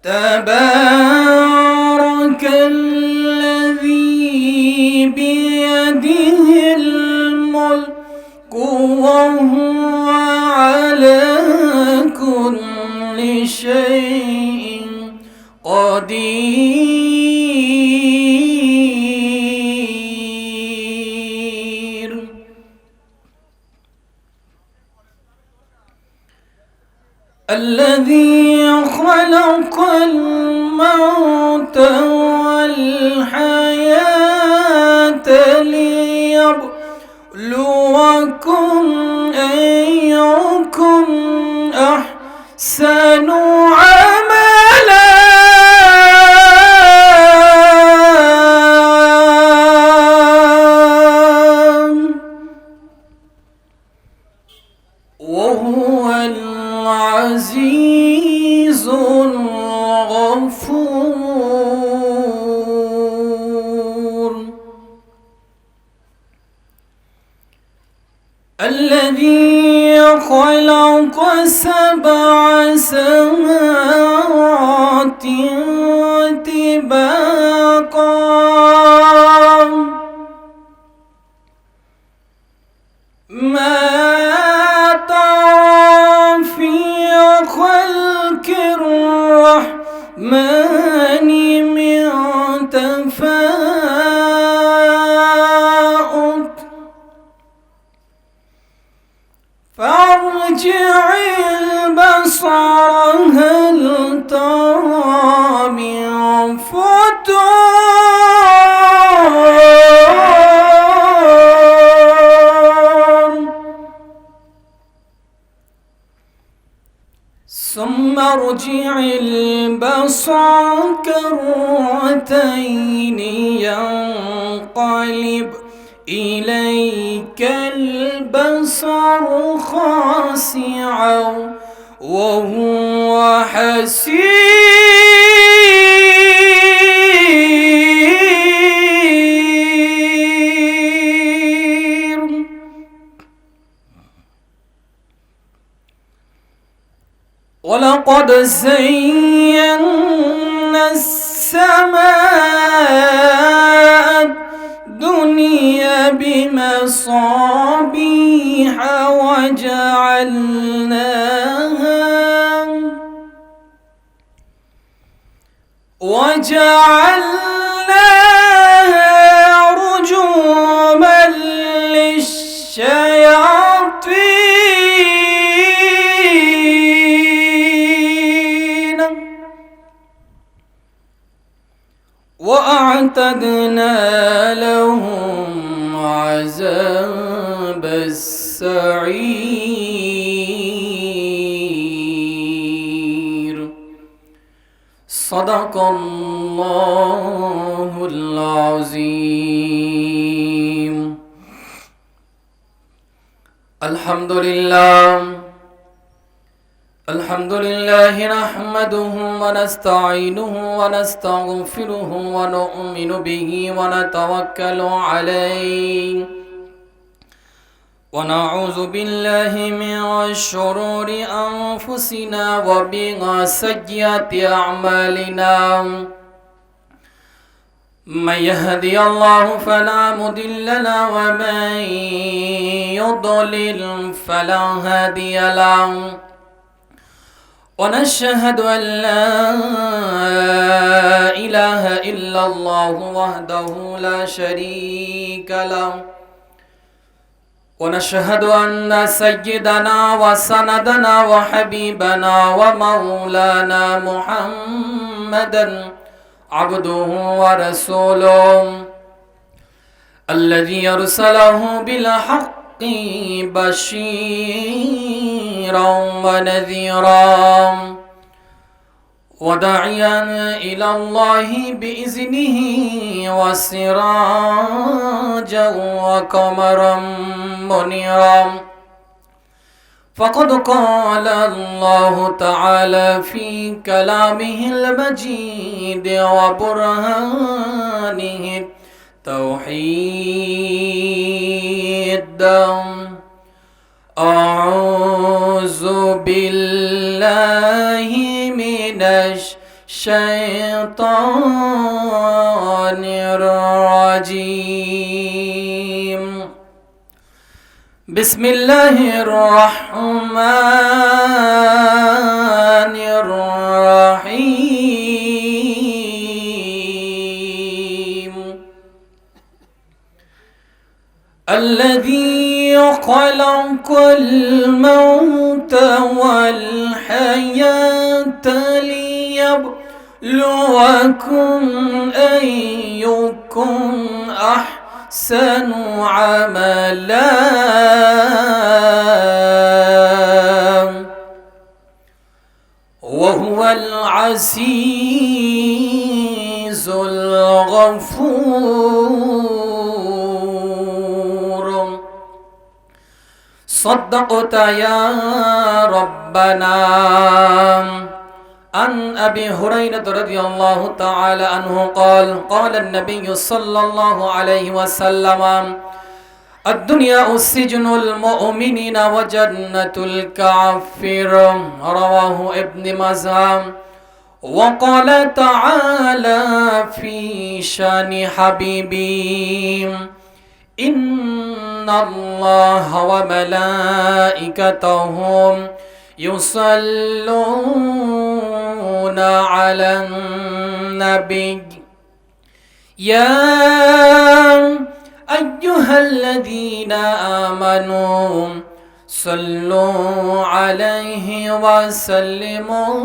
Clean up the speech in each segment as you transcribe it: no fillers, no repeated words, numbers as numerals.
تبارك الذي بيده الملك وهو على كل شيء قدير. الذي خلق الموت والحياة ليبلوكم أيكم أحسن عملا وهو العزيز الغفور. الذي خلق 7 سماوات طباقا ما ترى في خلق الرحمن من تفاؤت فارجع البصر هل ترى من فطور ثم ارجع البصر كرتين ينقلب إليك البصر خاسعا وهو حسير. ولقد زينا السماء الدنيا بمصابيح وجعلناها رجوما للشياطين وأعتدنا لهم عذاب السعير. صدق الله العظيم. الحمد لله نحمده ونستعينه ونستغفره ونؤمن به ونتوكل عليه ونعوذ بالله من شرور أنفسنا ومن سيئات أعمالنا. من يهدي الله فلا مضل له ومن يضلل فلا هادي له. ونشهد أن لا إله إلا الله وحده لا شريك له. ونشهد أن سيدنا وسندنا وحبيبنا ومولانا محمدا عبده ورسوله الذي أرسله بالحق بشيرا ونذيرا وداعيا إلى الله بإذنه وسراجا وقمرا منيرا. فقد قال الله تعالى في كلامه المجيد وبرهانه التوحيد. أعوذ بالله من الشيطان الرجيم بسم الله الرحمن الرحيم الذي خلق الموت والحياة ليبلوكم أيكم أحسن عملا وهو العزيز الغفور صدقت يا ربنا عن أبي هريرة رضي الله تعالى عنه قال قال النبي صلى الله عليه وسلم الدنيا سجن المؤمنين وجنة الكافر رواه ابن ماجه وقال تعالى في شان حبيبي إن الله وملائكته يصلون على النبي يا أيها الذين آمنوا صلوا عليه وسلموا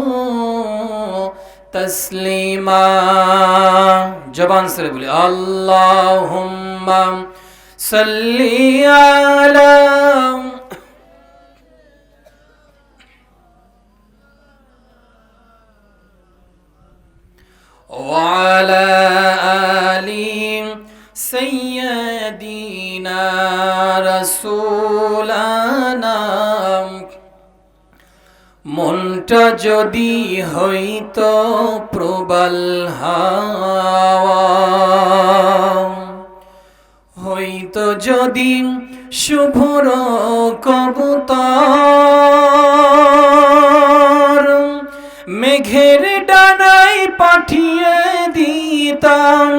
تسليما جبان سے بولے اللهم صل على وعلى آل سيدنا رسولنا মনটা যদি হইতো প্রবল হাওয়া হইতো যদি শুভ্র কবুতর মেঘের ডানায় পাঠিয়ে দিতাম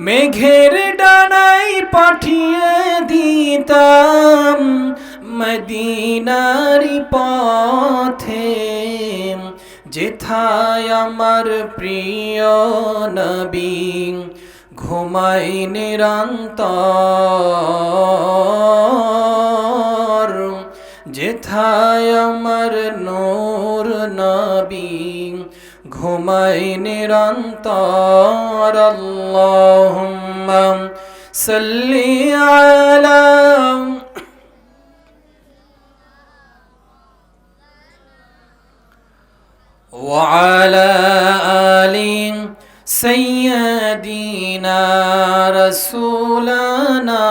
মেঘের ডানায় পাঠিয়ে দিতাম মদিনারি পথে যেথায় আমার প্রিয় নবী ঘুমায় নিরন্তর যেথায় আমার নূর নবী ঘুমায় নিরন্তর আল্লাহুম্মা সাল্লি আলা وعلى آل سيدنا رسولنا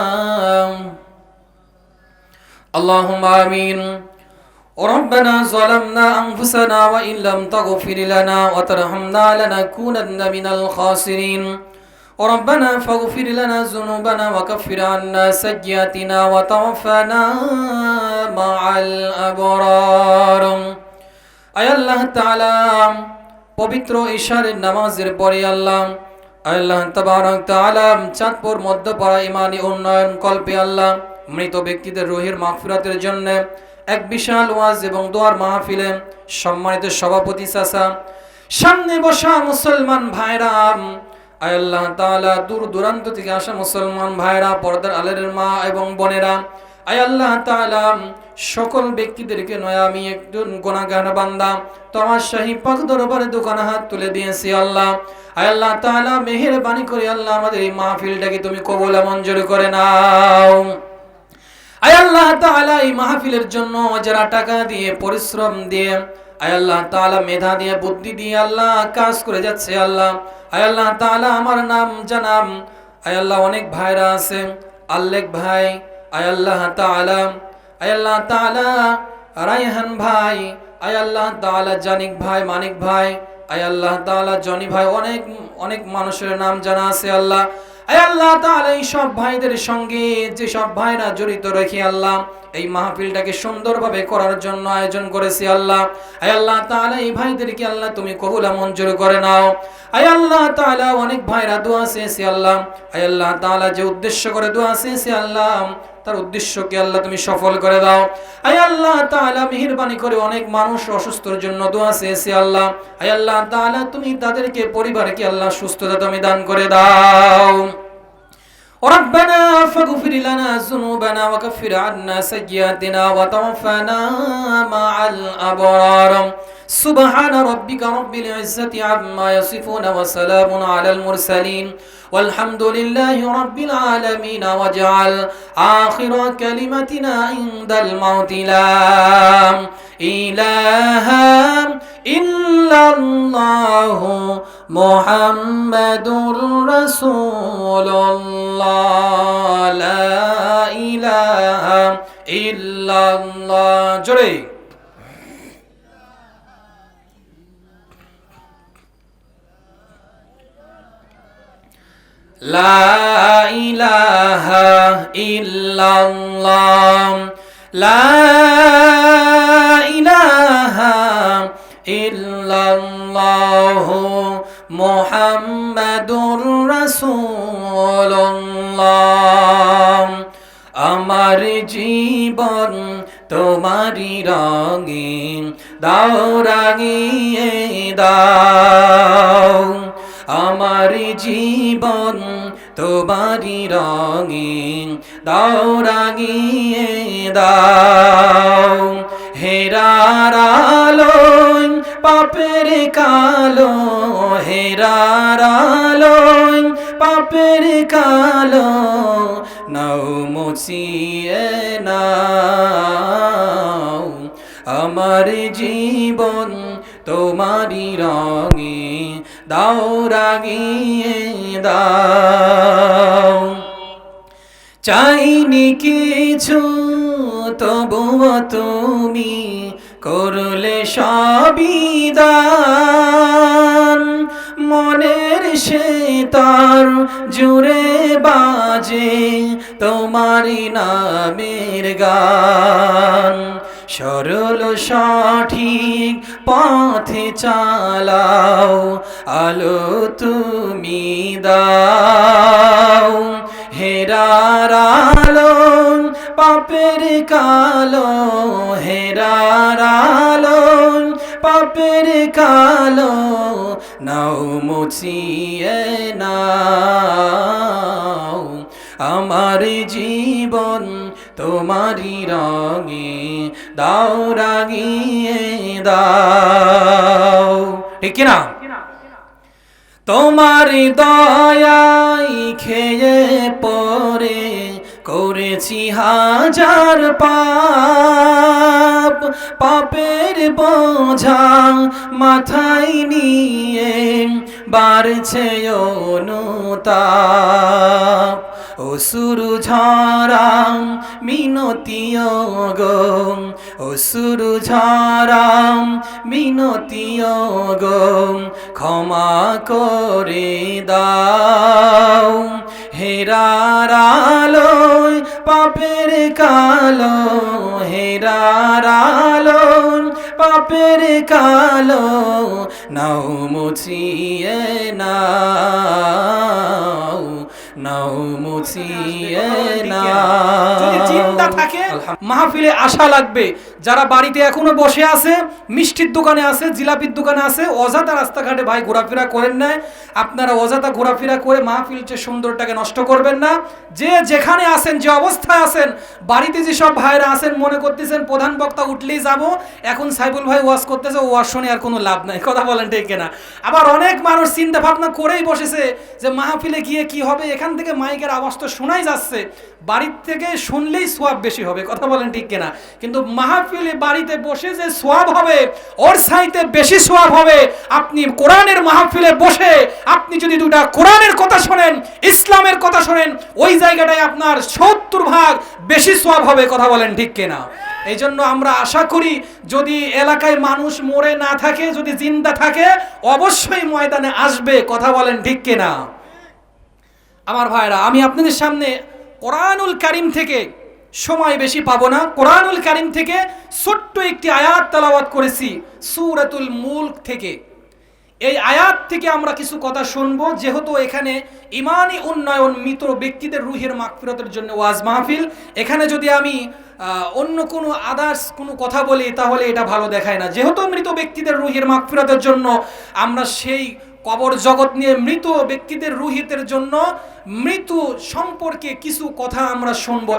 اللهم آمين ربنا ظلمنا أنفسنا وإن لم تغفر لنا وترحمنا لنكونن من الخاسرين ربنا فاغفر لنا ذنوبنا وكفر عنا سيئاتنا وتوفنا مع الأبرار আয় আল্লাহ তাআলা পবিত্র ইশারের নামাজের পরে আল্লাহ আল্লাহ তাবারক তাআলা চাঁদপুর মধ্যপাড়া ইমানি উন্নয়ন কল্পে আল্লাহ মৃত ব্যক্তিদের রুহের মাগফিরাতের জন্য এক বিশাল ওয়াজ এবং দোয়ার মাহফিলে সম্মানিত সভাপতি চাচা সামনে বসা মুসলমান ভাইরা আয় আল্লাহ তাআলা দূর দূরান্ত থেকে আসা মুসলমান ভাইরা পর্দার আলের মা এবং বোনেরা আয় আল্লাহ তাআলা সকল ব্যক্তিদেরকে নয় আমি একজন গুনাহগার বান্দা তোমার শাহী পাক দরবারে দোকানে হাত তুলে দিয়েছি আল্লাহ আয় আল্লাহ তাআলা মেহেরবানি করে আল্লাহ আমাদের এই মাহফিলটাকে তুমি কবুল মঞ্জুর করে নাও আয় আল্লাহ তাআলা এই মাহফিলের জন্য যারা টাকা দিয়ে পরিশ্রম দিয়ে আয় আল্লাহ তাআলা মেধা দিয়ে বুদ্ধি দিয়ে আল্লাহ কাজ করে যাচ্ছে আল্লাহ আয় আল্লাহ তাআলা আমার নাম জানাম আয় আল্লাহ অনেক ভাইরা আছে আল্লেক ভাই আয় আল্লাহ তাআলা আয় আল্লাহ তাআলা রায়হান ভাই আয় আল্লাহ তাআলা জানিক ভাই মানিক ভাই আয় আল্লাহ তাআলা জনি ভাই অনেক অনেক মানুষের নাম জানা আছে আল্লাহ আয় আল্লাহ তাআলা এই সব ভাইদের সঙ্গে যে সব ভাইরা জড়িত রেখে আল্লাহ এই মাহফিলটাকে সুন্দরভাবে করার জন্য আয়োজন করেছি আল্লাহ। আয় আল্লাহ তাআলা এই ভাইদেরকে আল্লাহ তুমি কবুল মঞ্জুর করে নাও। আয় আল্লাহ তাআলা অনেক ভাইরা দোয়া চেয়েছে আল্লাহ, আয় আল্লাহ তাআলা যে উদ্দেশ্য করে দোয়া চেয়েছে আল্লাহ তার উদ্দেশ্যকে আল্লাহ তুমি সফল করে দাও। আয় আল্লাহ তাআলা মেহেরবানি করে অনেক মানুষ অসুস্থর জন্য দোয়া চেয়েছে আল্লাহ, আয় আল্লাহ তাআলা তুমি তাদেরকে পরিবারকে আল্লাহ সুস্থতা তুমি দান করে দাও। ربنا فاغفر لنا ذنوبنا وكفر عنا سيئاتنا وتوفنا مع الأبرار سبحان ربك رب العزة عما يصفون وسلام على المرسلين والحمد لله رب العالمين واجعل آخر كلمتنا عند الموت لا إله إلا الله محمد رسول الله لا إله إلا الله جري لا إله إلا الله لا إله إلا الله محمد رسول الله আমার জীবন তোমারি রঙে দাও রাঙিয়ে দাও, আমার জীবন তোমারি রঙে দাও রাঙিয়ে দাও। হেরার আলোয় পাপের কালো, হেরার আলোয় পাপের কালো নাও মুছিয়ে নাও, আমার জীবন তোমারি রঙে দাও রাঙিয়ে দাও। চাইনি কিছু তবুও তুমি করলে সবই দান, মনের সেতার জুড়ে বাজে তোমারি নামের গান। সরল সঠিক পথে চালাও, আলো তুমি দাও। হেরার আলো পাপের কালো, হেরার আলো পাপের কালো নাও মুছিয়ে নাও, আমার জীবন তোমারি রঙে দাও রাঙিয়ে দাও। ঠিক কিনা? তোমার দয়াই খেয়ে পরে করেছি হাজার পাপ, পাপের বোঝা মাথায় নিয়ে বাড়ছে অনুতাপ। অসুর ঝরাম মিনতিও গো, অসুর ঝরাম মিনতিও গো ক্ষমা করে দাও। হেরার আলোয় পাপের কালো, হেরার আলোয় পাপের কালো নাও মুছিয়ে নাও, নাও মুছিয়ে নাও। যদি চিন্তা থাকে মাহফিলে আশা লাগবে। যারা বাড়িতে এখনো বসে আছে, মিষ্টির দোকানে আছে, জিলাপির দোকানে আছে, অযথা রাস্তাঘাটে ভাই ঘোরাফেরা করেন না। আপনারা অযথা ঘোরাফেরা করে মাহফিলটা সুন্দরটাকে নষ্ট করবেন না। যে যেখানে আছেন, যে অবস্থায় আছেন, বাড়িতে যেসব ভাইরা আছেন মনে করতেছেন প্রধান বক্তা উঠলেই যাব, এখন সাইফুল ভাই ওয়াজ করতেছে, ওয়াজ শুনে আর কোনো লাভ নাই। কথা বলেন ঠিক কিনা? আবার অনেক মানুষ চিন্তা ভাবনা করেই বসেছে যে মাহফিলে গিয়ে কি হবে, এখান থেকে মাইকের আওয়াজ তো শোনাই যাচ্ছে, বাড়ির থেকে শুনলেই সোয়াব বেশি হবে। কথা বলেন ঠিক কিনা? কিন্তু মাহফিলে বাড়িতে বসে যে সোয়াব হবে, ওর চাইতে বেশি সোয়াব হবে আপনি কোরআনের মাহফিলে বসে আপনি যদি দুটা কোরআনের কথা শোনেন, ইসলামের কথা শোনেন, ওই জায়গাটায় আপনার 70 ভাগ বেশি সোয়াব হবে। কথা বলেন ঠিক কিনা? এই জন্য আমরা আশা করি যদি এলাকায় মানুষ মরে না থাকে, যদি জিন্দা থাকে, অবশ্যই ময়দানে আসবে। কথা বলেন ঠিক কিনা? আমার ভাইরা, আমি আপনাদের সামনে কোরআনুল কারীম থেকে সময় বেশি পাবো না, কোরআনুল কারীম থেকে ছোট্ট একটি আয়াত তেলাওয়াত করেছি সূরাতুল মুলক থেকে। এই আয়াত থেকে আমরা কিছু কথা শুনবো, যেহেতু এখানে ইমানি উন্নয়ন, মৃত ব্যক্তিদের রুহের মাগফিরাতের জন্য ওয়াজ মাহফিল। এখানে যদি আমি অন্য কোনো আদার্স কোনো কথা বলি তাহলে এটা ভালো দেখায় না। যেহেতু মৃত ব্যক্তিদের রুহের মাগফিরাতের জন্য আমরা সেই কবর জগৎ নিয়ে, মৃত ব্যক্তিদের রুহিতের জন্য মৃত্যু সম্পর্কে কিছু কথা আমরা শুনবো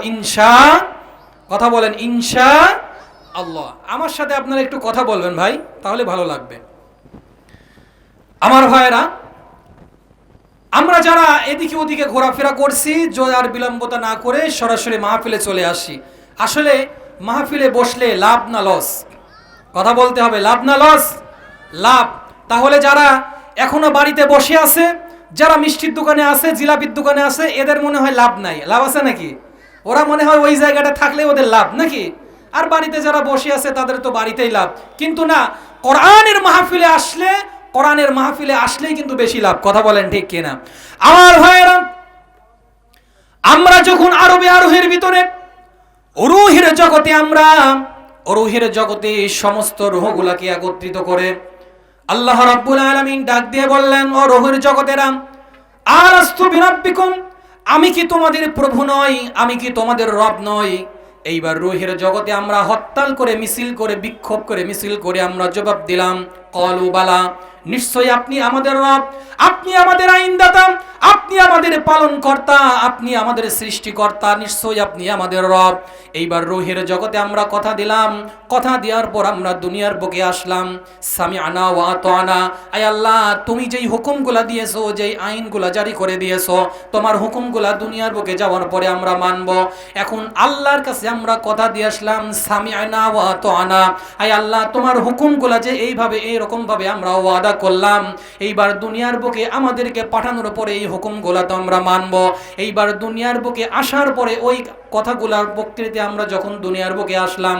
কথা বলেন ইনশাআল্লাহ। আমার সাথে আপনারা একটু কথা বলবেন ভাই, তাহলে ভালো লাগবে। আমার ভাইয়েরা, আমরা যারা এদিকে ওদিকে ঘোরাফেরা করছি, আর বিলম্বতা না করে সরাসরি মাহফিলে চলে আসি। আসলে মাহফিলে বসলে লাভ না লস? কথা বলতে হবে, লাভ না লস? লাভ। তাহলে যারা এখনো বাড়িতে বসে আছে, যারা মিষ্টির দোকানে আছে, জিলাপির দোকানে আছে, এদের মনে হয় লাভ নাই। লাভ আছে নাকি? ওরা মনে হয় ওই জায়গাটা থাকলে ওদের লাভ নাকি? আর বাড়িতে যারা বসে আছে তাদের তো বাড়িতেই লাভ। কিন্তু না, কোরআনের মাহফিলে আসলেই কিন্তু বেশি লাভ। কথা বলেন ঠিক কিনা? আমার ভাইয়েরা, আমরা যখন আরোহের ভিতরে রুহের জগতে সমস্ত রুহগুলাকে একত্রিত করে আল্লাহ রাব্বুল আলামিন ডাক দিয়ে বললেন, ও রুহের জগতেরা, আলাস্তু বিরাব্বিকুম, আমি কি তোমাদের প্রভু নই? আমি কি তোমাদের রব নই? এইবার রুহের জগতে আমরা হরতাল করে, মিছিল করে, বিক্ষোভ করে, মিছিল করে আমরা জবাব দিলাম, ক্বালু বালা, নিশ্চয়ই আপনি আমাদের রব, আপনি আমাদের আইনদাতা, আপনি আমাদের পালনকর্তা, আপনি আমাদের সৃষ্টিকর্তা, নিশ্চয়ই আপনি আমাদের রব। এইবার রুহের জগতে আমরা কথা দিলাম, কথা দেওয়ার পর আমরা দুনিয়ার বুকে আসলাম। সামিআনা ওয়া আতানা, আয় আল্লাহ, তুমি যেই হুকুমগুলা দিয়েছো, যেই আইনগুলা জারি করে দিয়েছো, তোমার হুকুমগুলা দুনিয়ার বুকে যাওয়ার পরে আমরা মানব। এখন আল্লাহর কাছে আমরা কথা দিয়ে আসলাম, সামিআনা ওয়া আতানা, আয় আল্লাহ, তোমার হুকুমগুলা যে এইভাবে এইরকম ভাবে আমরা ওয়াদা করলাম, এইবার দুনিয়ার বুকে আমাদেরকে পাঠানোর পরে এই হুকুমগুলা তো আমরা মানব। এইবার দুনিয়ার বুকে আসার পরে ওই কথাগুলার বক্তৃতে আমরা যখন দুনিয়ার বুকে আসলাম,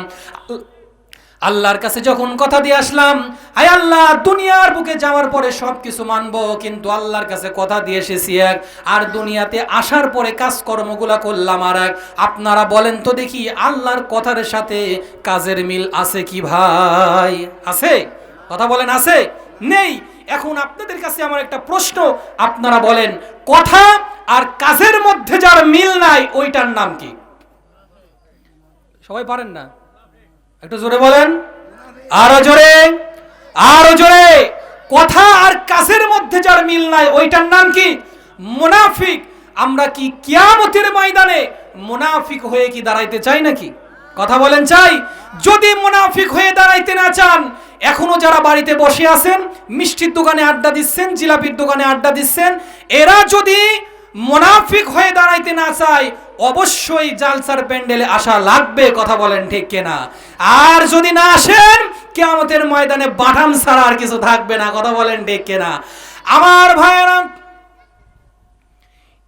আল্লাহর কাছে যখন কথা দিয়ে আসলাম, আয় আল্লাহ, দুনিয়ার বুকে যাওয়ার পরে সবকিছু মানব, কিন্তু আল্লাহর কাছে কথা দিয়ে এসেছি এক, আর দুনিয়াতে আসার পরে কাজকর্মগুলা করলাম আর এক। আপনারা বলেন তো দেখি, আল্লাহর কথার সাথে কাজের মিল আছে কি ভাই? আছে? কথা বলেন, আছে? নেই। এখন আপনাদের কাছে আমার একটা প্রশ্ন, আপনারা বলেন, কথা আর কাজের মধ্যে যার মিল নাই ওইটার নাম কি? সবাই পারেন না? একটু জোরে বলেন, আরো জোরে, আরো জোরে। কথা আর কাজের মধ্যে যার মিল নাই ওইটার নাম কি? মুনাফিক। আমরা কি কিয়ামতের ময়দানে মুনাফিক হয়ে কি দাঁড়াইতে চাই নাকি? কথা বলেন, চাই? যদি মুনাফিক হয়ে দাঁড়াইতে না চান, এখনো যারা বাড়িতে বসে আছেন, মিষ্টির দোকানে আড্ডা দিচ্ছেন, জিলাপির দোকানে আড্ডা দিচ্ছেন, এরা যদি মুনাফিক হয়ে দাঁড়াইতে না চায়, অবশ্যই জালসার প্যান্ডেলে আসা লাগবে। কথা বলেন ঠিক কিনা? আর যদি না আসেন, কিয়ামতের ময়দানে বাটাম ছাড়া আর কিছু থাকবে না। কথা বলেন ঠিক কিনা? আমার ভাইয়েরা,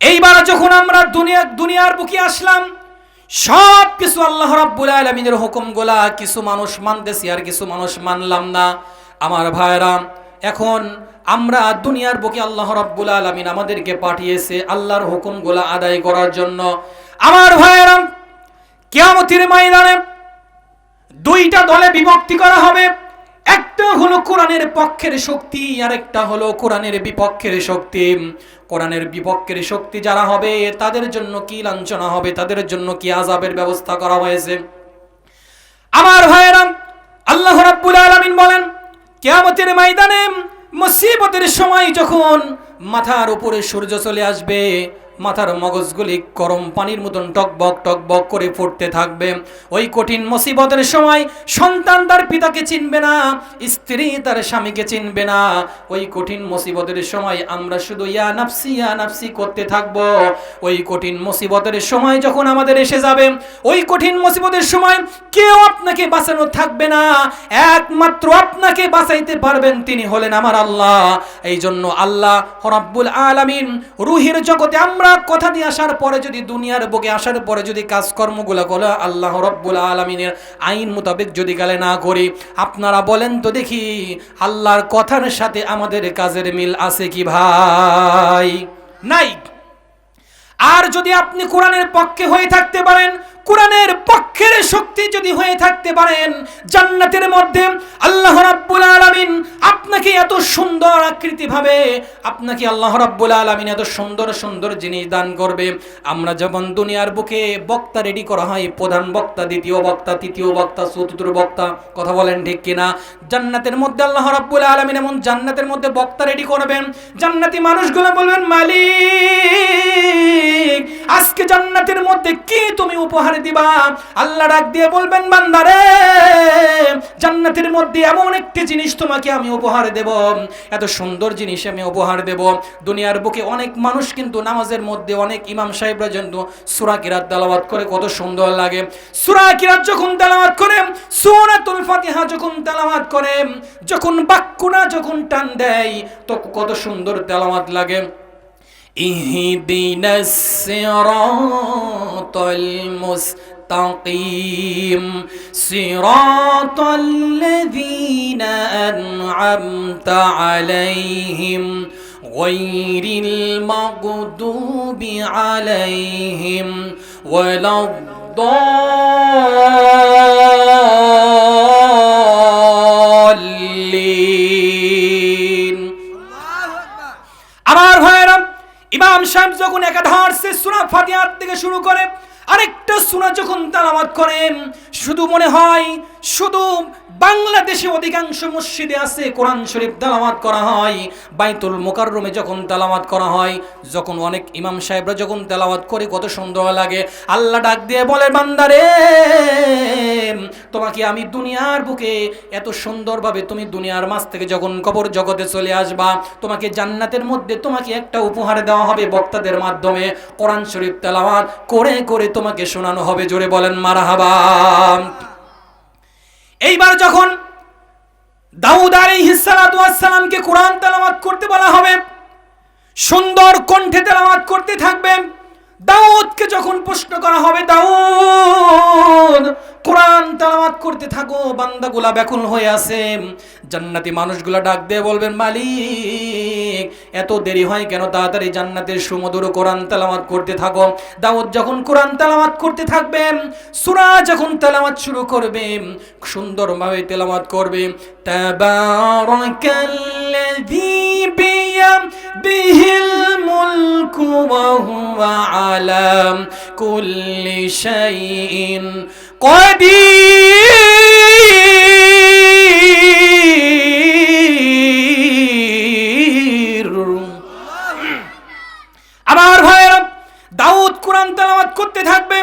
এইবার যখন আমরা দুনিয়ার বুকে আসলাম, সব কিছু আল্লাহ রাব্বুল আলামিনের হুকুমগুলা কিছু মানুষ মানতেছি আর কিছু মানুষ মানলাম না। আমার ভাইরা, এখন আমরা দুনিয়ার বুকে আল্লাহ রাব্বুল আলামিন আমাদেরকে পাঠিয়েছে আল্লাহর হুকুমগুলা আদায় করার জন্য। আমার ভাইরা, কিয়ামতের ময়দানে দুইটা দলে বিভক্তি করা হবে। একটা হলো কোরআনের পক্ষের শক্তি, আর একটা হলো কোরআনের বিপক্ষের শক্তি। কোরআনের বিপক্ষের শক্তি যারা হবে তাদের জন্য কি লাঞ্ছনা হবে, তাদের জন্য কি আযাবের ব্যবস্থা করা হয়েছে। আমার ভাইয়েরা, আল্লাহ রাব্বুল আলামিন বলেন, কিয়ামতের ময়দানে মুসিবতের সময় যখন মাথার উপরে সূর্য চলে আসবে, মাথার মগজগুলি গরম পানির মতন টকবক টকবক করে ফুটতে থাকবে, ওই কঠিন মুসিবতের সময় সন্তান তার পিতাকে চিনবে না, স্ত্রী তার স্বামীকে চিনবে না। ওই কঠিন মুসিবতের সময় আমরা শুধু ইয়া নাফসি করতে থাকব। ওই কঠিন মুসিবতের সময় যখন আমাদের এসে যাবে, ওই কঠিন মুসিবতের সময় কেউ আপনাকে বাঁচানো থাকবে না, একমাত্র আপনাকে বাঁচাইতে পারবেন তিনি হলেন আমার আল্লাহ। এই জন্য আল্লাহ রাব্বুল আলামিন রুহের জগতে আমরা কথা দিয়ে আসার পরে, যদি দুনিয়ার বুকে আসার পরে যদি কাজকর্মগুলো করে আল্লাহ রাব্বুল আলামিনের আইন মোতাবেক যদি গালে না করি, আপনারা বলেন তো দেখি, আল্লাহর কথার সাথে আমাদের কাজের মিল আছে কি ভাই? নাই। আর যদি আপনি কোরআনের পক্ষে হয়ে থাকতে পারেন, কোরআনের পক্ষের শক্তি যদি হয়ে থাকতে পারেন, জান্নাতের মধ্যে আল্লাহ রাব্বুল আলামিন আপনাকে এত সুন্দর আকৃতি ভাবে, আপনাকে আল্লাহ রাব্বুল আলামিন এত সুন্দর সুন্দর জিনিস দান করবে। আমরা যখন দুনিয়ার বুকে বক্তা রেডি করা হয়, প্রধান বক্তা, দ্বিতীয় বক্তা, তৃতীয় বক্তা, চতুর্থ বক্তা, কথা বলেন ঠিক কিনা? জান্নাতের মধ্যে আল্লাহ রাব্বুল আলামিন এমন জান্নাতের মধ্যে বক্তা রেডি করবেন, জান্নাতি মানুষগুলো বলবেন, মালিক আজকে জান্নাতের মধ্যে কি তুমি উপহার দিবা? আল্লাহ ডাক দিয়ে বলবেন, বান্দারে জান্নাতের মধ্যে এমন একটি জিনিস তোমাকে আমি উপহার দেব, এত সুন্দর জিনিস আমি উপহার দেব। দুনিয়ার বুকে অনেক মানুষ কিন্তু নামাজের মধ্যে অনেক ইমাম সাহেবরা কিন্তু সূরা কিরাত তেলাওয়াত করে, কত সুন্দর লাগে। সূরা কিরাত যখন তেলাওয়াত করে, সূরাতুল ফাতিহা যখন তেলাওয়াত করে, যখন বাক্যটা যখন টান দেয় তো কত সুন্দর তেলাওয়াত লাগে। ইহদিনাস সিরাতাল মুস্তাকিম সিরাতাল লাযীনা আন'আমতা আলাইহিম গায়রিল মাগদুবি আলাইহিম ওয়ালাদ-দাল্লিন। আমার ভাইরা, ইমাম সাহেব যখন একাধারে সূরা ফাতিহার থেকে শুরু করে আরেকটা সূরা যখন তেলাওয়াত করেন, শুধু মনে হয় শুধু বাংলাদেশে অধিকাংশ মসজিদে আছে কোরআন শরীফ তেলাওয়াত করা হয়, বাইতুল মুকাররমে যখন তেলাওয়াত করা হয়, যখন অনেক ইমাম সাহেবরা যখন তেলাওয়াত করে কত সুন্দর লাগে। আল্লাহ ডাক দিয়ে বলে, বান্দারে তোমাকে আমি দুনিয়ার বুকে এত সুন্দরভাবে, তুমি দুনিয়ার মাঝ থেকে যখন কবর জগতে চলে আসবা, তোমাকে জান্নাতের মধ্যে তোমাকে একটা উপহার দেওয়া হবে, বক্তাদের মাধ্যমে কোরআন শরীফ তেলাওয়াত করে করে তোমাকে শোনানো হবে। জোরে বলেন মারহাবা। এইবার যখন দাউদ আলাইহিস সালাতু ওয়াস সালামকে কোরআন তেলাওয়াত করতে বলা হবে, সুন্দর কণ্ঠে তেলাওয়াত করতে থাকবে। দাউদকে যখন প্রশ্ন করা হবে, দাউদ কোরআন তেলাওয়াত করতে থাকো, বান্দাগুলা ব্যাকুল হয়ে আছে। জান্নাতি মানুষগুলা ডাক দিয়ে বলবেন, মালিক এত দেরি হয় কেন? তাড়াতাড়ি জান্নাতের সুমধুর কোরআন তেলাওয়াত করতে থাকো। দাউদ যখন কোরআন তেলাওয়াত করতে থাকবে, সূরা যখন তেলাওয়াত শুরু করবে, সুন্দরভাবে তেলাওয়াত করবে, তাবারাকাল্লাযী বিয়াদিহিল মুলকু ওয়া হুয়া আলা কুল্লি শাইইন কাদির। আমার ভাইয়েরা, দাউদ কোরআন তেলাওয়াত করতে থাকবে,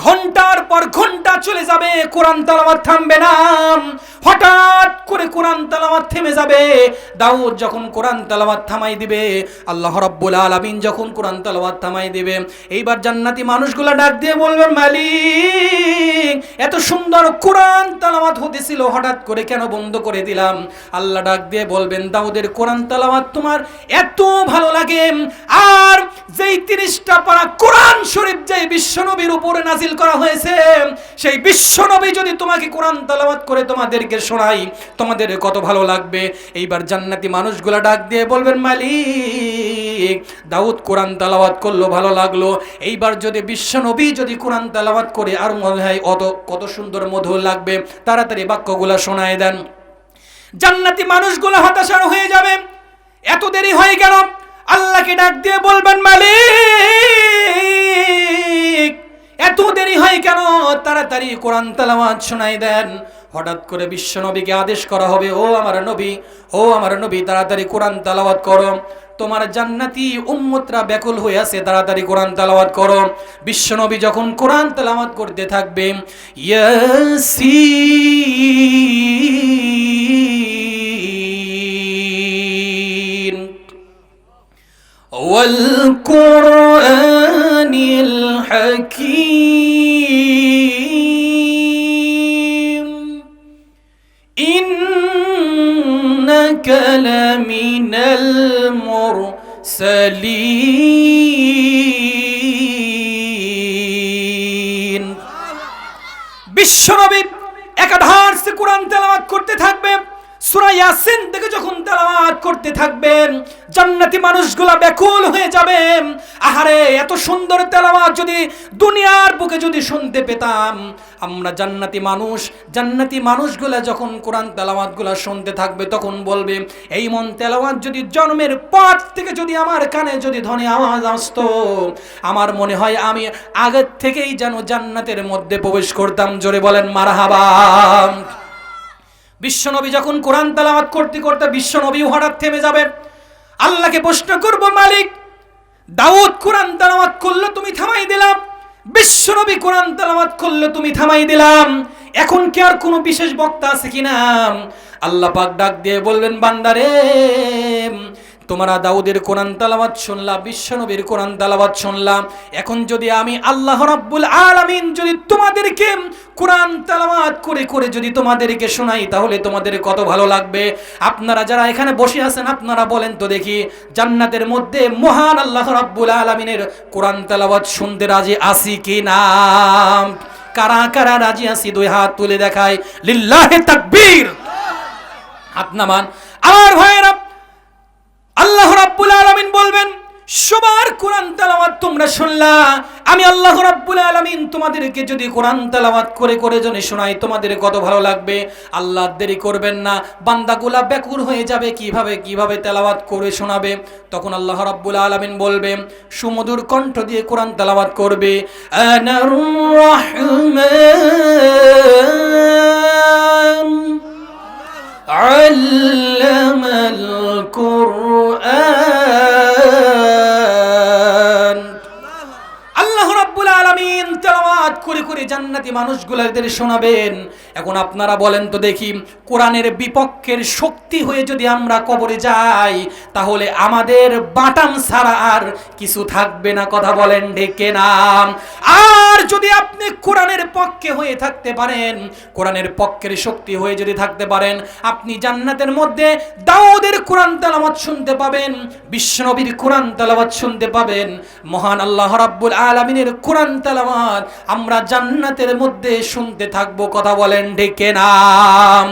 ঘন্টার পর ঘন্টা চলে যাবে, কোরআন তেলাওয়াত থামবে না। হঠাৎ করে কোরআন তেলাওয়াত থেমে যাবে। দাউদ যখন কোরআন তেলাওয়াত থামাই দিবে, আল্লাহ রাব্বুল আলামিন যখন কোরআন তেলাওয়াত থামাই দিবে, এইবার জান্নাতি মানুষগুলা ডাক দিয়ে বলবেন, মালিক এত সুন্দর কোরআন তেলাওয়াত হতেছিল, হঠাৎ করে কেন বন্ধ করে দিলাম? আল্লাহ ডাক দিয়ে বলবেন, দাউদের কোরআন তেলাওয়াত তোমার এত ভালো লাগে, আর যেই 30টা পারা কোরআন শরীফ যেই বিশ্বনবীর উপরে নাজিল করা হয়েছে, সেই বিশ্বনবী যদি তোমাকে কোরআন তেলাওয়াত করে তোমাদেরকে শোনাই, তোমাদের কত ভালো লাগবে। এইবার জান্নাতি মানুষগুলা ডাক দিয়ে বলবেন, মালিক দাউদ কোরআন তেলাওয়াত করলো, ভালো লাগলো, এইবার যদি বিশ্বনবী যদি কোরআন তেলাওয়াত করে আর মনে হয় কত সুন্দর মধুর লাগবে, তাড়াতাড়ি বাক্যগুলা শোনায় দেন। জান্নাতি মানুষগুলা হতাশার হয়ে যাবে, এত দেরি হয়ে গেল। আল্লাহকে ডাক দিয়ে বলবেন, মালিক এত দেরি হয় কেন? তাড়াতাড়ি কোরআন তেলাওয়াত শোনাই দেন। হঠাৎ করে বিশ্বনবীকে আদেশ করা হবে, ও আমার নবী তাড়াতাড়ি কোরআন তেলাওয়াত করো, তোমার জান্নাতি উম্মতরা ব্যাকুল হয়ে আছে, তাড়াতাড়ি কোরআন তেলাওয়াত করো। বিশ্বনবী যখন কোরআন তেলাওয়াত করতে থাকবে, ইয়াসিন ওয়াল কুরআনিল হাকীম ইন্নাকা লামিনাল মুরসালিন। বিশ্বনবী একাধারে কোরআন তেলাওয়াত করতে থাকবে, সূরা ইয়াসিন থেকে যখন তেলাওয়াত করতে থাকবেন, জান্নাতি মানুষগুলা ব্যাকুল হয়ে যাবে। আহারে, এত সুন্দর তেলাওয়াত যদি দুনিয়ার বুকে যদি শুনতে পেতাম আমরা। জান্নাতি মানুষগুলা যখন কোরআন তেলাওয়াতগুলা শুনতে থাকবে তখন বলবে, এই মন তেলাওয়াত যদি জন্মের পর থেকে যদি আমার কানে যদি ধ্বনি আওয়াজ আসতো, আমার মনে হয় আমি আগের থেকেই যেন জান্নাতের মধ্যে প্রবেশ করতাম। জোরে বলেন মারহাবা। বিশ্বনবী যখন কোরআন তেলাওয়াত করতে করতে বিশ্বনবী হঠাৎ থেমে যাবে। আল্লাহকে প্রশ্ন করব, মালিক, দাউদ কোরআন তেলাওয়াত করলো তুমি থামাই দিলাম, বিশ্বনবী কোরআন তেলাওয়াত করলো তুমি থামাই দিলাম, এখন কি আর কোনো বিশেষ বক্তা আছে কিনা? আল্লাহ পাক ডাক দিয়ে বললেন, বান্দারে, তোমরা দাউদের কোরআন তেলাওয়াত শুনলা, বিশ্বনবীর কোরআন তেলাওয়াত শুনলা, এখন যদি আমি আল্লাহ রাব্বুল আলামিন যদি তোমাদেরকে কোরআন তেলাওয়াত করে করে যদি তোমাদেরকে শোনাই তাহলে তোমাদের কত ভালো লাগবে। আপনারা যারা এখানে বসে আছেন আপনারা বলেন তো দেখি, জান্নাতের মধ্যে মহান আল্লাহ রাব্বুল আলামিনের কোরআন তেলাওয়াত শুনতে রাজি আছি কি না? কারা কারা রাজি আছি দুই হাত তুলে দেখায়। লিল্লাহি তাকবীর। হাত নামান। আমার ভাইরা, আল্লাহ রাব্বুল আলামিন বলবেন, সবার কোরআন তেলাওয়াত তোমরা শুনলা, আমি আল্লাহ রাব্বুল আলামিন তোমাদেরকে যদি কোরআন তেলাওয়াত করে করে যদি শোনাই তোমাদের কত ভালো লাগবে। আল্লাহ দেরি করবেন না, বান্দাগুলা ব্যাকুল হয়ে যাবে, কিভাবে তেলাওয়াত করে শোনাবে। তখন আল্লাহ রাব্বুল আলামিন বলবে, সুমধুর কণ্ঠ দিয়ে কোরআন তেলাওয়াত করবে, আনার রহমান আল্লামাল কুরআন। আল্লাহ রাব্বুল আলামিন তেলাওয়াত করে করে জান্নাতি মানুষগুলোদের শোনাবেন। এখন আপনারা বলেন তো দেখি, কোরআনের বিপক্ষের শক্তি হয়ে যদি আমরা কবরে যাই তাহলে আমাদের বাটাম ছাড়া আর কিছু থাকবে না। কথা বলেন ডেকে নাম। আর যদি আপনি কোরআনের পক্ষে হয়ে থাকতে পারেন, কোরআনের পক্ষের শক্তি হয়ে যদি থাকতে পারেন, আপনি জান্নাতের মধ্যে দাউদের কোরআন তেলাওয়াত শুনতে পাবেন, বিশ্বনবীর কোরআন তেলাওয়াত শুনতে পাবেন, মহান আল্লাহ রাব্বুল আলামিনের কোরআন তেলাওয়াত আমরা জান্নাতের মধ্যে শুনতে থাকবো। কথা বলেন ডেকে নাম।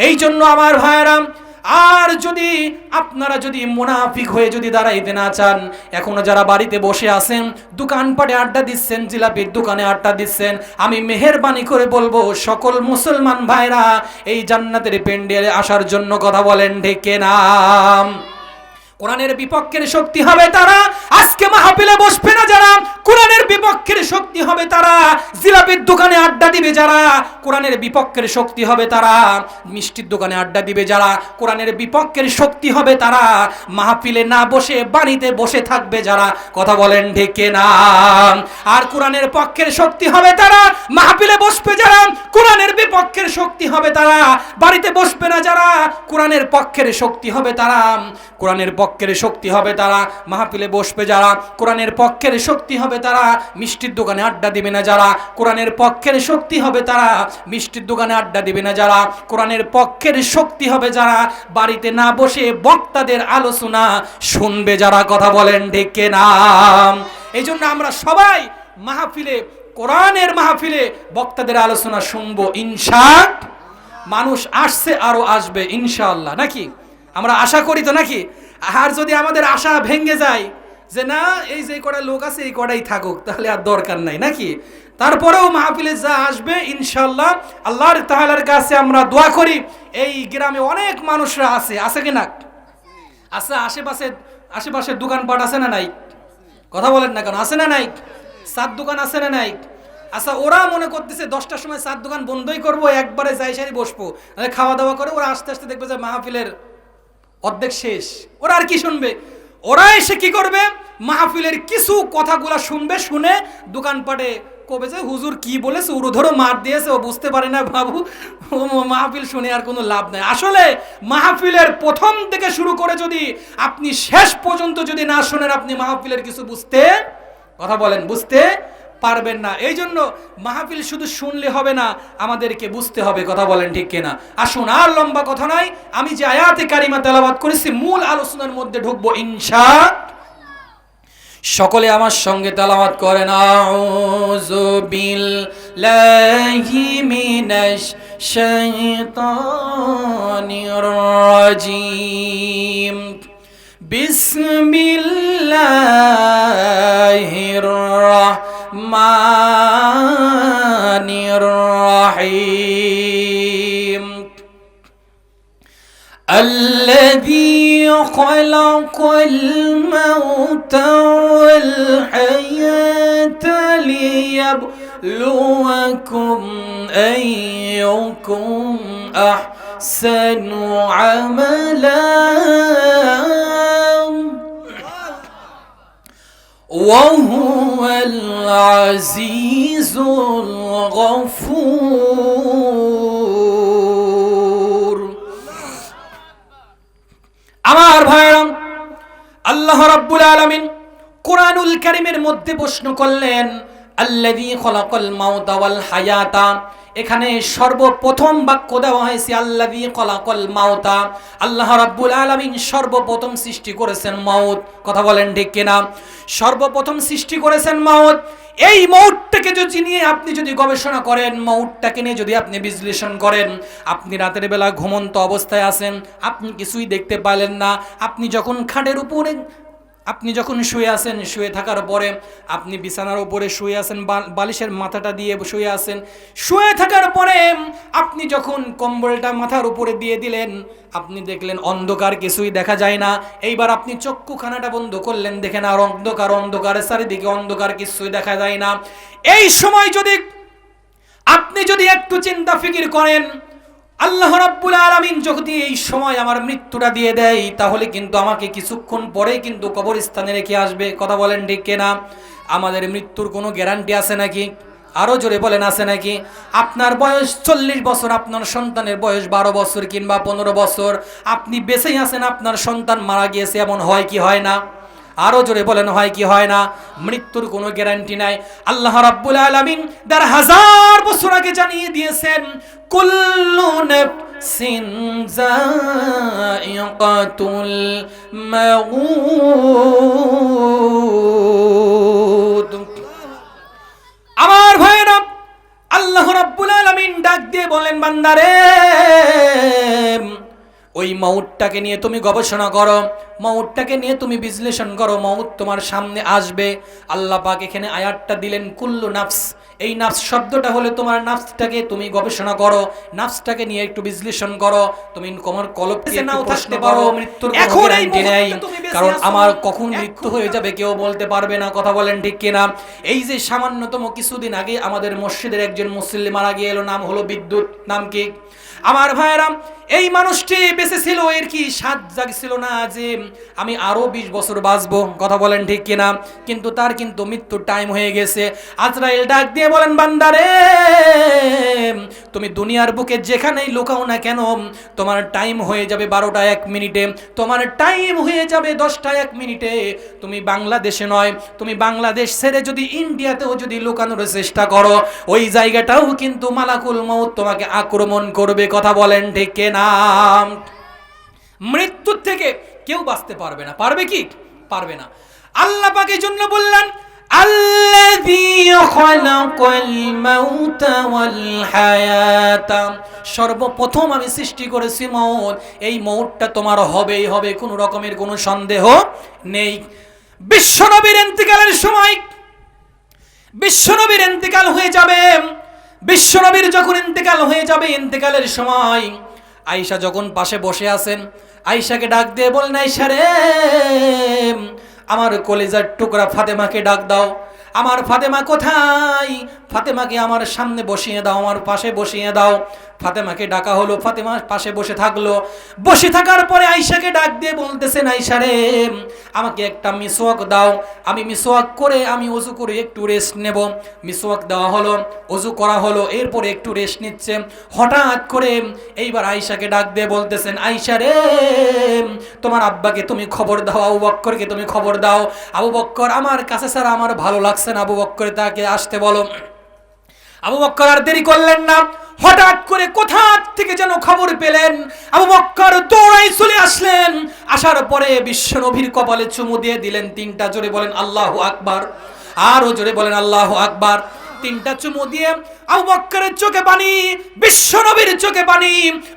এই জন্য আমার ভাইরা, আর যদি আপনারা যদি মুনাফিক হয়ে যদি দাঁড়াইতে না চান, এখনো যারা বাড়িতে বসে আছেন, দোকানপাটে আড্ডা দিচ্ছেন, জিলাপির দোকানে আড্ডা দিচ্ছেন, আমি মেহেরবানি করে বলবো সকল মুসলমান ভাইরা এই জান্নাতের পেন্ডেলে আসার জন্য কথা বলেন ডেকে নাম। কোরআনের বিপক্ষের শক্তি হবে তারা আজকে মাহফিলে বসবে না, যারা কোরআনের বিপক্ষের শক্তি হবে তারা জিলাপির দোকানে আড্ডা দিবে, যারা কোরআনের বিপক্ষের শক্তি হবে তারা মিষ্টির দোকানে আড্ডা দিবে, যারা কোরআনের বিপক্ষের শক্তি হবে তারা মাহফিলে না বসে বাড়িতে বসে থাকবে, যারা কথা বলেন ঢেকে না। আর কোরআনের পক্ষের শক্তি হবে তারা মাহফিলে বসবে, যারা কোরআনের বিপক্ষের শক্তি হবে তারা বাড়িতে বসবে না, যারা কোরআনের পক্ষের শক্তি হবে তারা কোরআনের পক্ষের শক্তি হবে তারা মাহফিলে বসবে, যারা কোরআনের পক্ষের শক্তি হবে তারা মিষ্টির দোকানে আড্ডা দিবে না, যারা কোরআনের পক্ষের শক্তি হবে তারা মিষ্টির দোকানে আড্ডা দিবে না, যারা কোরআনের পক্ষের শক্তি হবে যারা বাড়িতে না বসে বক্তাদের আলোচনা শুনবে, যারা কথা বলেন ডেকে নাম। এই জন্য আমরা সবাই মাহফিলে, কোরআনের মাহফিলে বক্তাদের আলোচনা শুনবো ইনশাআল্লাহ। মানুষ আসছে, আরো আসবে ইনশাআল্লাহ, নাকি? আমরা আশা করি তো, নাকি? আর যদি আমাদের আশা ভেঙে যায় যে না, এই যে কটা লোক আছে এই কটাই থাকুক, তাহলে আর দরকার নাই, নাকি? তারপরেও মাহফিলে যা আসবে ইনশাআল্লাহ আল্লাহর তাআলার কাছে আমরা দোয়া করি। এই গ্রামে অনেক মানুষরা আছে কিনা? আছে। আশেপাশে দোকানপাট আছে না নাই? কথা বলেন না কেন? আছে না নাই? চার দোকান আছে না নাই? আচ্ছা, ওরা মনে করতেছে 10টার সময় চার দোকান বন্ধই করবো, একবারে যাই সারি বসবো, খাওয়া দাওয়া করে ওরা আস্তে আস্তে দেখবে যে মাহফিলের অর্ধেক শেষ। ওরা আর কি শুনবে? ওরা এসে কি করবে? মাহফিলের কিছু কথাগুলা শুনবে, শুনে দোকানপাটে কবে যে হুজুর কি বলেছে, উড়ো ধরো মার দিয়েছে, ও বুঝতে পারে না বাবু, মাহফিল শুনে আর কোনো লাভ নাই। আসলে মাহফিলের প্রথম থেকে শুরু করে যদি আপনি শেষ পর্যন্ত যদি না শোনেন, আপনি মাহফিলের কিছু বুঝতে, কথা বলেন, বুঝতে পারবেন না। এই জন্য মাহফিল শুধু শুনলে হবে না, আমাদেরকে বুঝতে হবে। কথা বলেন ঠিক কিনা? আসুন, আর লম্বা কথা নাই, আমি যে আয়াতে কারিমা তেলাওয়াত করেছি মূল আলোচনার মধ্যে ঢুকবো ইনশাআল্লাহ। সকলে আমার সঙ্গে তেলাওয়াত করেন, আউযু বিল্লাহি মিনাশ শাইতানির রাজিম বিসমিল্লাহির রাহমানির রাহিম الذي خلق الموت والحياة ليبلوكم أيكم أحسن عملا وهو العزيز الغفور আমার ভাইরা, আল্লাহ রাব্বুল আলামিন কোরআনুল কারীমের মধ্যে প্রশ্ন করলেন আল্লাযী খলাকাল মাউতা ওয়াল হায়াতা। এখানে সর্বপ্রথম বাক্য দেওয়া হয়েছে আল্লাযী খলাকাল মাউতা। আল্লাহ রাব্বুল আলামিন সর্বপ্রথম সৃষ্টি করেছেন মাউত। কথা বলেন ঠিক কিনা? সর্বপ্রথম সৃষ্টি করেছেন মাউত। এই মাউতটাকে যদি নিয়ে আপনি যদি গবেষণা করেন, মাউতটাকে নিয়ে যদি আপনি বিশ্লেষণ করেন, আপনি রাতের বেলা ঘুমন্ত অবস্থায় আছেন, আপনি কিছুই দেখতে পাইলেন না। আপনি যখন খাটের উপরে আপনি যখন শুয়ে আছেন, শুয়ে থাকার পরে আপনি বিছানার উপরে শুয়ে আছেন, বালিশের মাথাটা দিয়ে শুয়ে আছেন, শুয়ে থাকার পরে আপনি যখন কম্বলটা মাথার উপরে দিয়ে দিলেন, আপনি দেখলেন অন্ধকার, কিছুই দেখা যায় না। এইবার আপনি চক্ষুখানাটা বন্ধ করলেন, দেখেন আর অন্ধকার, অন্ধকারের চারিদিকে অন্ধকার, কিছুই দেখা যায় না। এই সময় যদি আপনি যদি একটু চিন্তা ফিকির করেন, আল্লাহ রাব্বুল আলামিন যদি এই সময় আমার মৃত্যুটা দিয়ে দেয়, তাহলে কিন্তু আমাকে কিছুক্ষণ পরেই কিন্তু কবরস্থানে রেখে আসবে। কথা বলেন ঠিক কিনা? আমাদের মৃত্যুর কোনো গ্যারান্টি আছে নাকি? আরো জোরে বলেন, আছে নাকি? আপনার বয়স 40 বছর, আপনার সন্তানের বয়স 12 বছর কিংবা 15 বছর, আপনি বেঁচেই আছেন, আপনার সন্তান মারা গিয়েছে, এমন হয় কি হয় না? আরো জোরে বলেন, হয় কি হয় না? মৃত্যুর কোনো গ্যারান্টি নাই। আল্লাহ রাব্বুল আলামিন 1000 বছর আগে জানিয়ে দিয়েছেন, কুল্লু নাফসিন যায়িকাতুল মাউত। আমার ভাইরা, আল্লাহ রাব্বুল আলামিন ডাক দিয়ে বলেন, বান্দারে ওই মাউতটাকে নিয়ে তুমি গবেষণা করো, মাউতটাকে নিয়ে তুমি বিশ্লেষণ করো, মাউত তোমার সামনে আসবে। আল্লাহ পাক এখানে আয়াতটা দিলেন কুল্লু নাফস। এই নাফস শব্দটা হলে তোমার নাফসটাকে তুমি গবেষণা করো, নাফসটাকে নিয়ে একটু বিশ্লেষণ করো। তুমি তোমার কলবকে নাও থাকতে পারো, মৃত্যুর কোনো গ্যারান্টি নেই, কারণ আমার কখন মৃত্যু হয়ে যাবে কেউ বলতে পারবে না। কথা বলেন ঠিক কিনা? এই যে সামান্যতম কিছুদিন আগে আমাদের মসজিদের একজন মুসল্লি মারা গিয়ে এলো, নাম হলো বিদ্যুৎ। নাম কি? আমার ভাইরা, এই মানুষটি বেঁচে ছিল, এর কি সাত জাগছিল না যে আমি আরো 20 বছর বাঁচবো? কথা বলেন ঠিক কিনা? কিন্তু তার কিন্তু মৃত্যুর টাইম হয়ে গেছে। আজরাইল ডাক দিয়ে বলেন, বান্দারে তুমি দুনিয়ার বুকে যেখানেই লুকাও না কেন, তোমার টাইম হয়ে যাবে 12টা 1 মিনিটে, তোমার টাইম হয়ে যাবে 10টা 1 মিনিটে। তুমি বাংলাদেশে নয়, তুমি বাংলাদেশ ছেড়ে যদি ইন্ডিয়াতেও যদি লুকানোর চেষ্টা করো, ওই জায়গাটাও কিন্তু মালাকুল মউত তোমাকে আক্রমণ করবে। কথা বলেন ঠিক কিনা? মৃত্যুর থেকে কেউ বাঁচতে পারবে না। পারবে কি? পারবে না। আল্লাহ পাক এই জন্য বললেন, আল্লাযী খালাকাল মাউতা ওয়াল হায়াতা। সর্বপ্রথম আমি সৃষ্টি করেছি মউত। এই মউতটা তোমার হবেই হবে, কোনো রকমের কোনো সন্দেহ নেই। বিশ্বনবীর ইন্তেকালের সময়, বিশ্বনবীর ইন্তেকাল হয়ে যাবে। বিশ্বনবীর যখন ইন্তেকাল হয়ে যাবে, ইন্তেকালের সময় আয়েশা যখন পাশে বসে আছেন, আয়েশাকে ডাক দিয়ে বলেন, আয়েশা রে, আমার কলিজার টুকরা ফাতেমাকে ডাক দাও। আমার ফাতেমা কোথায়? ফাতেমাকে আমার সামনে বসিয়ে দাও, আমার পাশে বসিয়ে দাও। ফাতেমাকে ডাকা হলো, ফাতেমা পাশে বসে থাকলো। বসে থাকার পরে আয়েশাকে ডাক দিয়ে বলতেছেন, আয়েশা রে, আমাকে একটা মিসওয়াক দাও, আমি মিসওয়াক করে আমি ওযু করে একটু রেস্ট নেব। মিসওয়াক দেওয়া হলো, ওযু করা হলো, এরপরে একটু রেস্ট নিচ্ছে। হঠাৎ করে এইবার আয়েশাকে ডাক দিয়ে বলতেছেন, আয়েশা রে, তোমার আব্বাকে তুমি খবর দাও, আবু বকরকে তুমি খবর দাও। আবু বকর আমার কাছে ছাড়া আমার ভালো লাগছে না, আবু বকর তাকে আসতে বলো। আবু বকর আর দেরি করলেন না, হঠাৎ করে কোথা থেকে যেন খবর পেলেন, আবু বকর দৌড়াই চলে আসলেন। আসার পরে বিশ্বনবীর কপালে চুমু দিয়ে দিলেন 3টা। জোরে বলেন আল্লাহু আকবার। আরো জোরে বলেন আল্লাহু আকবার। তিনটা চুমু দিয়ে আবু বকরের চোখে পানি, বিশ্বনবীর চোখে পানি।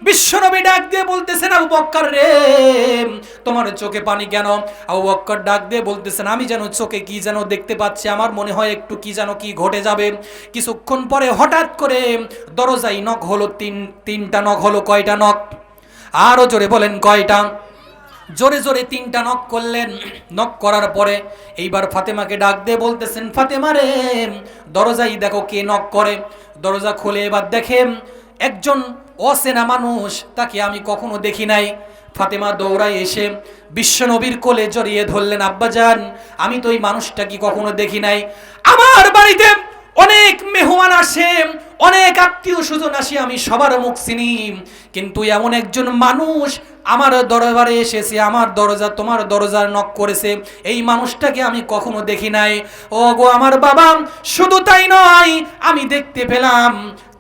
বিশ্বনবী ডাক দিয়ে বলতেছেন, আবু বকর রে, তোমার চোখে পানি কেন? আবু বকর ডাক দিয়ে বলতেছেন, আমি যেন চোখে কি যেন দেখতে পাচ্ছি, আমার মনে হয় একটু কি যেন কি ঘটে যাবে। কিছুক্ষণ পরে হঠাৎ করে দরজায় নখ হলো, তিনটা নখ হলো। কয়টা নখ? আরো জোরে বলেন কয়টা? জোরে জোরে তিনটা নক করলেন। নক করার পরে এইবার ফাতেমাকে ডাক দিয়ে বলতেছেন, ফাতেমা রে, দরজায় দেখো কে নক করে। দরজা খুলে এবার দেখে একজন অচেনা মানুষ, তাকে আমি কখনো দেখি নাই। ফাতেমা দৌড়ায় এসে বিশ্বনবীর কোলে জড়িয়ে ধরলেন, আব্বাজান, আমি তো এই মানুষটাকে কখনো দেখি নাই। আমার বাড়িতে অনেক মেহমান আসে, অনেক আত্মীয় স্বজন আসে, আমি সবার মুখ চিনি, কিন্তু এমন একজন মানুষ আমার দরবারে এসেছে, আমার দরজা, তোমার দরজার নক করেছে, এই মানুষটাকে আমি কখনো দেখি নাই। ও গো আমার বাবা, শুধু তাই নয়, আমি দেখতে পেলাম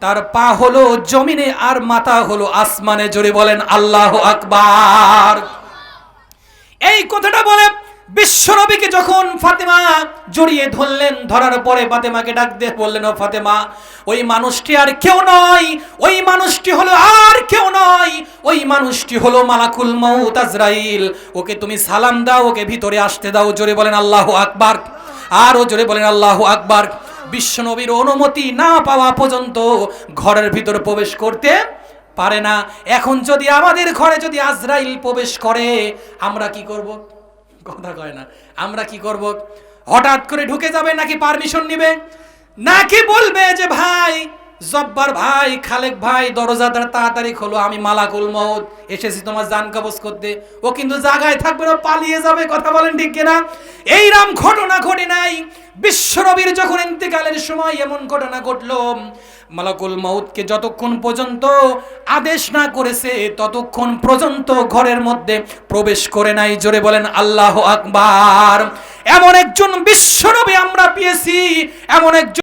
তার পা হলো জমিনে আর মাথা হলো আসমানে। জোরে বলেন আল্লাহু আকবার। এই কথাটা বলে বিশ্বনবীকে যখন ফাতেমা জড়িয়ে ধরলেন, ধরার পরে ফাতেমাকে ডাক দিয়ে বললেন, ও ফাতেমা, ওই মানুষটি আর কেউ নয়, ওই মানুষটি হলো আর কেউ নয়, ওই মানুষটি হলো মালাকুল মউত আজরাইল। ওকে তুমি সালাম দাও, ওকে ভিতরে আসতে দাও। জোরে বলেন আল্লাহু আকবার। আরো জোরে বলেন আল্লাহু আকবার। বিশ্বনবীর অনুমতি না পাওয়া পর্যন্ত ঘরের ভিতরে প্রবেশ করতে পারে না। এখন যদি আমাদের ঘরে যদি আজরাইল প্রবেশ করে, আমরা কি করব? কথা কয় না, আমরা কি করব? হঠাৎ করে ঢুকে যাবে, নাকি পারমিশন নিবে, নাকি বলবে যে ভাই জব্বার ভাই, খালেক ভাই, দরজাটা তাড়াতাড়ি খোলো, আমি মালাকুল মউত এসেছি তোমার জান কবজ করতে। ও কিন্তু জায়গায় থাকবে না, পালিয়ে যাবে। কথা বলেন ঠিক কিনা? এইরকম ঘটনা ঘটে নাই। বিশ্বনবীর যখন ইন্তেকালের সময় এমন ঘটনা ঘটলো, মালাকুল মউতকে যতক্ষণ পর্যন্ত আদেশ না করেছে ততক্ষণ পর্যন্ত ঘরের মধ্যে প্রবেশ করে নাই। জোরে বলেন আল্লাহু আকবার। এমন একজন বিশ্বনবী আমরা পেয়েছি, এমন একজন